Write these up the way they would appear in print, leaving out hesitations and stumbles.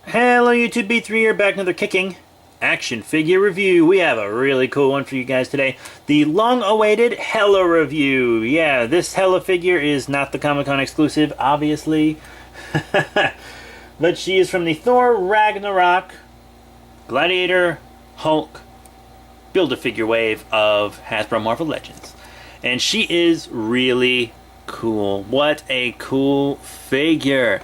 Hello YouTube, B3 here, back another kicking action figure review. We have a really cool one for you guys today. The long-awaited Hela review. Yeah, this Hela figure is not the Comic-Con exclusive, obviously. But she is from the Thor Ragnarok Gladiator Hulk Build-A-Figure wave of Hasbro Marvel Legends. And she is really cool. What a cool figure.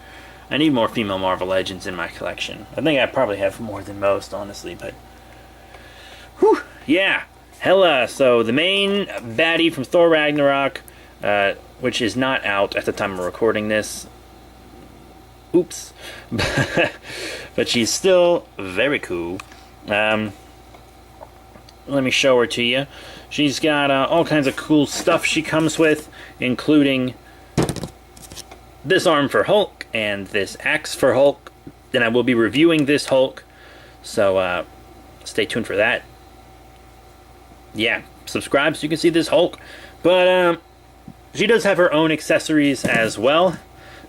I need more female Marvel Legends in my collection. I think I probably have more than most, honestly, but... Whew, yeah. Hela, so the main baddie from Thor Ragnarok, which is not out at the time of recording this. Oops. But she's still very cool. Let me show her to you. She's got all kinds of cool stuff she comes with, including this arm for Hulk and this axe for Hulk. Then I will be reviewing this Hulk, so stay tuned for that. Yeah, subscribe so you can see this Hulk. But she does have her own accessories as well.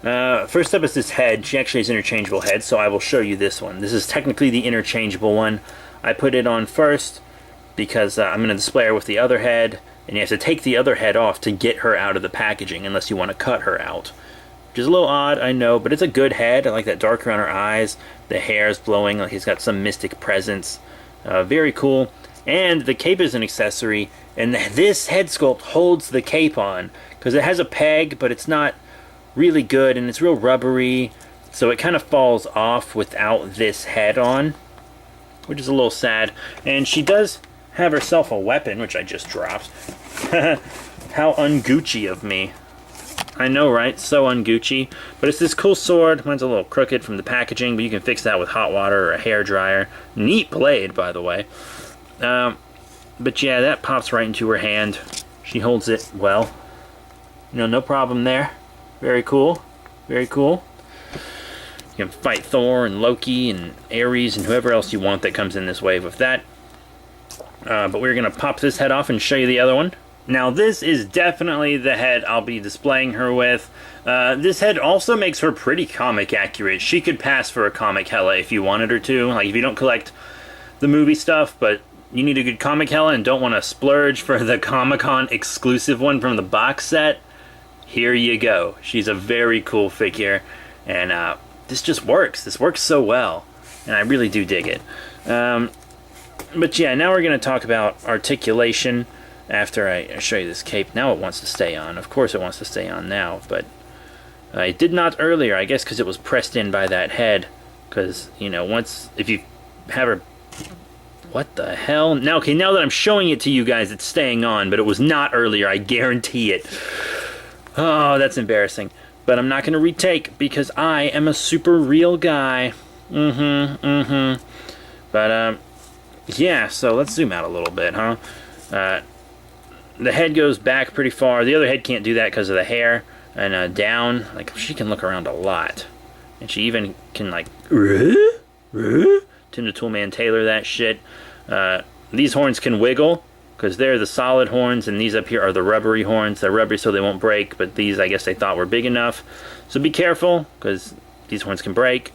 First up is this head. She actually has interchangeable heads, so I will show you this one. This is technically the interchangeable one. I put it on first because I'm going to display her with the other head, and you have to take the other head off to get her out of the packaging unless you want to cut her out. Which is a little odd, I know, but it's a good head. I like that dark around her eyes. The hair is blowing like he's got some mystic presence. Very cool. And the cape is an accessory, and this head sculpt holds the cape on because it has a peg, but it's not really good, and it's real rubbery, so it kind of falls off without this head on, which is a little sad. And she does have herself a weapon, which I just dropped. How un-Gucci of me. I know, right? So un-Gucci. But it's this cool sword. Mine's a little crooked from the packaging, but you can fix that with hot water or a hairdryer. Neat blade, by the way. But yeah, that pops right into her hand. She holds it well. You know, no problem there. Very cool. Very cool. You can fight Thor and Loki and Ares and whoever else you want that comes in this wave with that. But we're going to pop this head off and show you the other one. Now, this is definitely the head I'll be displaying her with. This head also makes her pretty comic accurate. She could pass for a comic Hela if you wanted her to. Like, if you don't collect the movie stuff, but you need a good comic Hela and don't want to splurge for the Comic-Con exclusive one from the box set, here you go. She's a very cool figure, and this just works. This works so well, and I really do dig it. But yeah, now we're going to talk about articulation. After I show you this cape, now it wants to stay on. Of course it wants to stay on now, but it did not earlier, I guess because it was pressed in by that head. Because, you know, if you have her... What the hell? Now, okay, now that I'm showing it to you guys, it's staying on, but it was not earlier, I guarantee it. Oh, that's embarrassing. But I'm not going to retake, because I am a super real guy. But, yeah, so let's zoom out a little bit, huh? The head goes back pretty far. The other head can't do that because of the hair. And down, like, she can look around a lot. And she even can, like, Tim the Toolman Taylor that shit. These horns can wiggle, because they're the solid horns, and these up here are the rubbery horns. They're rubbery so they won't break, but these, I guess they thought were big enough. So be careful, because these horns can break.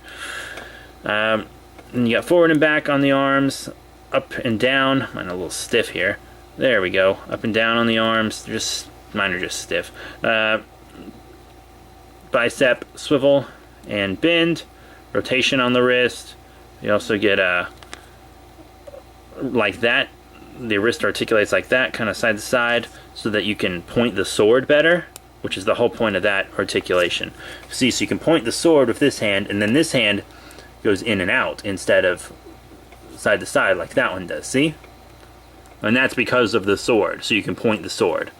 And you got forward and back on the arms, up and down. Mine are a little stiff here. There we go. Up and down on the arms. Mine are just stiff. Bicep, swivel, and bend. Rotation on the wrist. You also get like that. The wrist articulates like that, kind of side to side, so that you can point the sword better, which is the whole point of that articulation. See, so you can point the sword with this hand, and then this hand goes in and out instead of side to side like that one does. See? And that's because of the sword, so you can point the sword.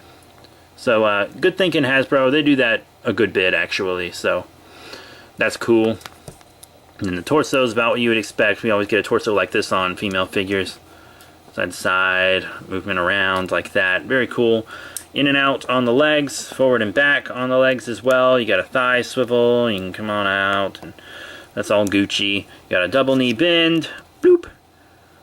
So, good thinking, Hasbro. They do that a good bit, actually, so that's cool. And then the torso is about what you would expect. We always get a torso like this on female figures. Side to side, movement around like that. Very cool. In and out on the legs, forward and back on the legs as well. You got a thigh swivel, you can come on out, and that's all Gucci. You got a double knee bend, bloop.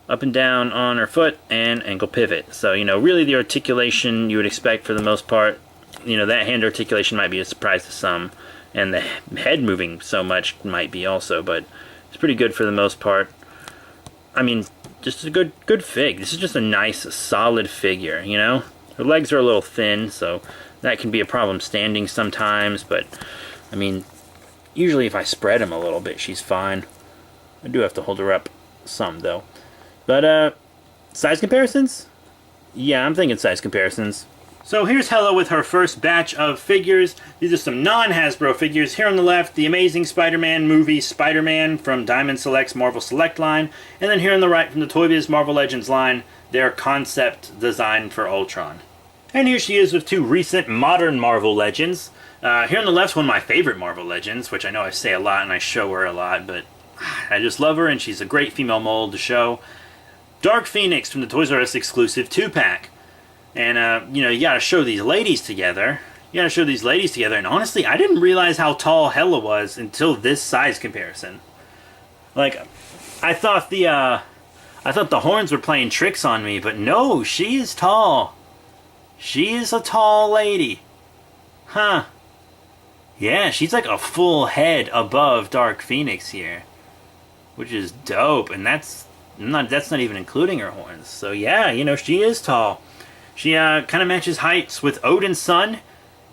Up and down on her foot, and ankle pivot. So, you know, really the articulation you would expect for the most part. You know, that hand articulation might be a surprise to some, and the head moving so much might be also, but It's pretty good for the most part. I mean, just a good fig. This is just a nice, solid figure, you know? Her legs are a little thin, so that can be a problem standing sometimes, but, I mean, usually if I spread them a little bit, she's fine. I do have to hold her up some, though. But, size comparisons? Yeah, I'm thinking size comparisons. So here's Hela with her first batch of figures. These are some non-Hasbro figures. Here on the left, the Amazing Spider-Man movie Spider-Man from Diamond Select's Marvel Select line. And then here on the right from the Toy Biz Marvel Legends line, their concept design for Ultron. And here she is with two recent modern Marvel Legends. Here on the left, one of my favorite Marvel Legends, which I know I say a lot and I show her a lot, but I just love her and she's a great female mold to show. Dark Phoenix from the Toys R Us exclusive 2-pack. And, you know, you gotta show these ladies together. And honestly, I didn't realize how tall Hela was until this size comparison. Like, I thought the horns were playing tricks on me, but no, she is tall. She is a tall lady. Huh. Yeah, she's like a full head above Dark Phoenix here. Which is dope, and that's not even including her horns. So yeah, you know, she is tall. She kind of matches heights with Odin's son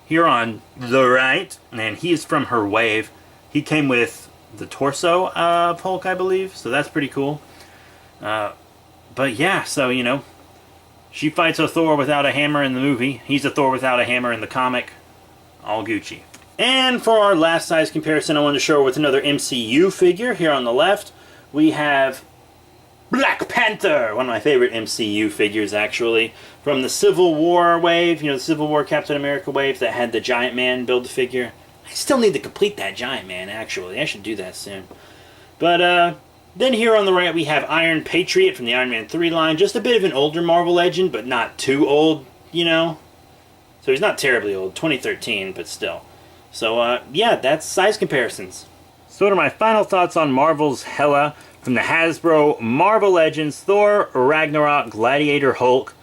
here on the right, and he's from her wave. He came with the torso Hulk, I believe, so that's pretty cool. But yeah, so, you know, she fights a Thor without a hammer in the movie. He's a Thor without a hammer in the comic. All Gucci. And for our last size comparison, I wanted to show her with another MCU figure. Here on the left, we have Black Panther, one of my favorite MCU figures, actually. From the Civil War wave, you know, the Civil War Captain America wave that had the Giant Man build the figure. I still need to complete that Giant Man, actually. I should do that soon. But, then here on the right, we have Iron Patriot from the Iron Man 3 line. Just a bit of an older Marvel Legend, but not too old, you know. So he's not terribly old, 2013, but still. So, yeah, that's size comparisons. So what are my final thoughts on Marvel's Hela from the Hasbro Marvel Legends Thor Ragnarok Gladiator Hulk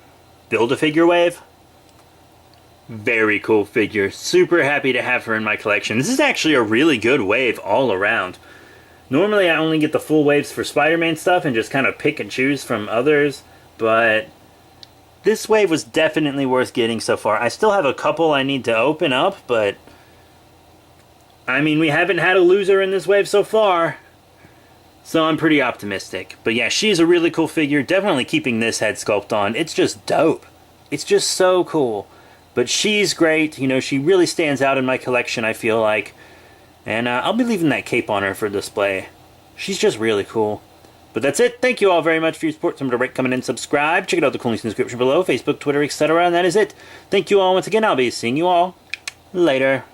Build-A-Figure wave? Very cool figure. Super happy to have her in my collection. This is actually a really good wave all around. Normally I only get the full waves for Spider-Man stuff and just kind of pick and choose from others, but this wave was definitely worth getting so far. I still have a couple I need to open up, but I mean, we haven't had a loser in this wave so far, so I'm pretty optimistic. But yeah, she's a really cool figure. Definitely keeping this head sculpt on. It's just dope. It's just so cool. But she's great. You know, she really stands out in my collection, I feel like. And I'll be leaving that cape on her for display. She's just really cool. But that's it. Thank you all very much for your support. Remember to rate, comment, and subscribe. Check out the cool links in the description below. Facebook, Twitter, etc. And that is it. Thank you all once again. I'll be seeing you all later.